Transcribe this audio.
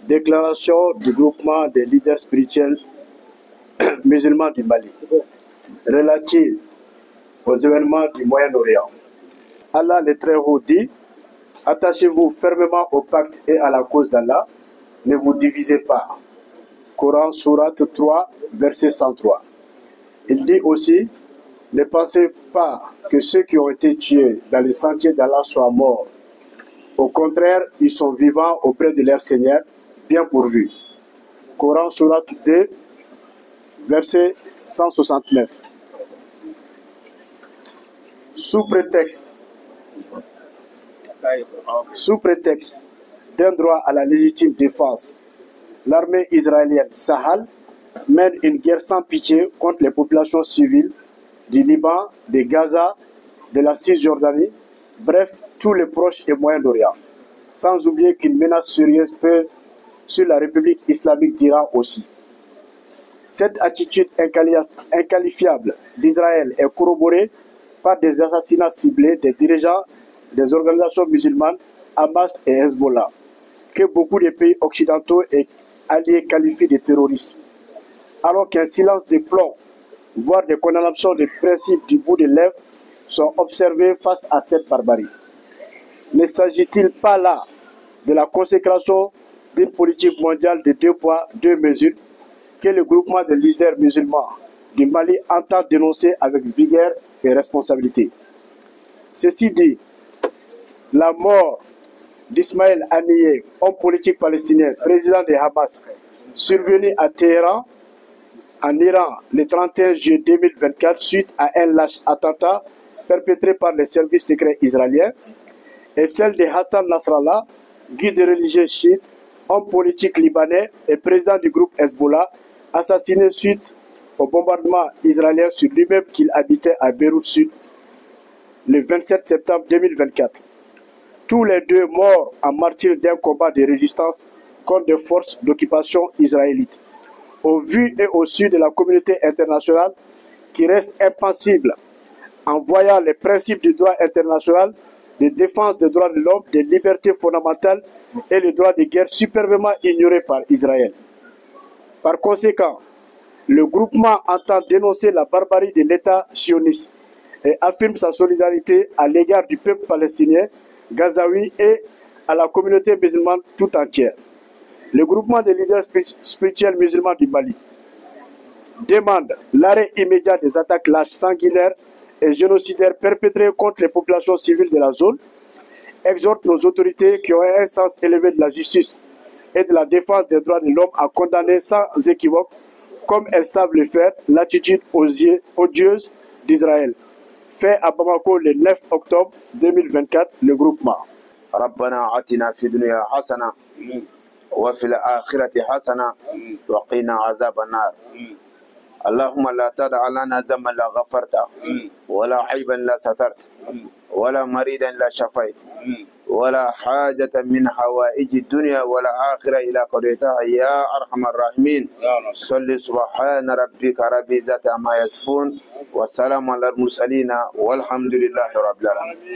Déclaration du groupement des leaders spirituels musulmans du Mali relative aux événements du Moyen-Orient. Allah le Très-Haut dit: attachez-vous fermement au pacte et à la cause d'Allah, ne vous divisez pas. Coran, sourate 3, verset 103. Il dit aussi: ne pensez pas que ceux qui ont été tués dans les sentiers d'Allah soient morts. Au contraire, ils sont vivants auprès de leur Seigneur, bien pourvus. Coran, sourate 2, verset 169. Sous prétexte d'un droit à la légitime défense, l'armée israélienne Sahal mène une guerre sans pitié contre les populations civiles du Liban, de Gaza, de la Cisjordanie, bref, tous les proches et Moyen-Orient. Sans oublier qu'une menace sérieuse pèse sur la République islamique d'Iran aussi. Cette attitude inqualifiable d'Israël est corroborée par des assassinats ciblés des dirigeants des organisations musulmanes Hamas et Hezbollah, que beaucoup de pays occidentaux et alliés qualifient de terrorisme. Alors qu'un silence de plomb, voire des condamnations de principe du bout des lèvres, sont observées face à cette barbarie. Ne s'agit-il pas là de la consécration d'une politique mondiale de 2 poids, 2 mesures que le groupement des leaders musulmans du Mali entend dénoncer avec vigueur et responsabilité? Ceci dit, la mort d'Ismaël Haniyeh, homme politique palestinien, président de Hamas, survenu à Téhéran, en Iran, le 31 juillet 2024, suite à un lâche attentat perpétré par les services secrets israéliens, et celle de Hassan Nasrallah, guide religieux chiite, homme politique libanais et président du groupe Hezbollah, assassiné suite au bombardement israélien sur l'immeuble qu'il habitait à Beyrouth Sud le 27 septembre 2024. Tous les deux morts en martyrs d'un combat de résistance contre des forces d'occupation israélites. Au vu et au su de la communauté internationale qui reste impassible en voyant les principes du droit international de défense des droits de l'homme, des libertés fondamentales et les droits de guerre superbement ignorés par Israël. Par conséquent, le groupement entend dénoncer la barbarie de l'État sioniste et affirme sa solidarité à l'égard du peuple palestinien, gazaoui et à la communauté musulmane tout entière. Le groupement des leaders spirituels musulmans du Mali demande l'arrêt immédiat des attaques lâches, sanguinaires et génocidaires perpétrées contre les populations civiles de la zone, exhorte nos autorités qui ont un sens élevé de la justice et de la défense des droits de l'homme à condamner sans équivoque, comme elles savent le faire, l'attitude odieuse d'Israël. Fait à Bamako le 9 octobre 2024, le groupement. ربنا آتنا في الدنيا حسنة وفي الآخرة حسنة وقنا عذاب النار. اللهم لا تدع لنا ذنبا لا غفرته ولا عيبا لا سترت ولا مريضا لا شفيت ولا حاجة من حوائج الدنيا والآخرة إلى قضيتها يا أرحم الراحمين. صل سبحان ربك رب العزة عما يصفون والسلام على المرسلين والحمد لله رب العالمين.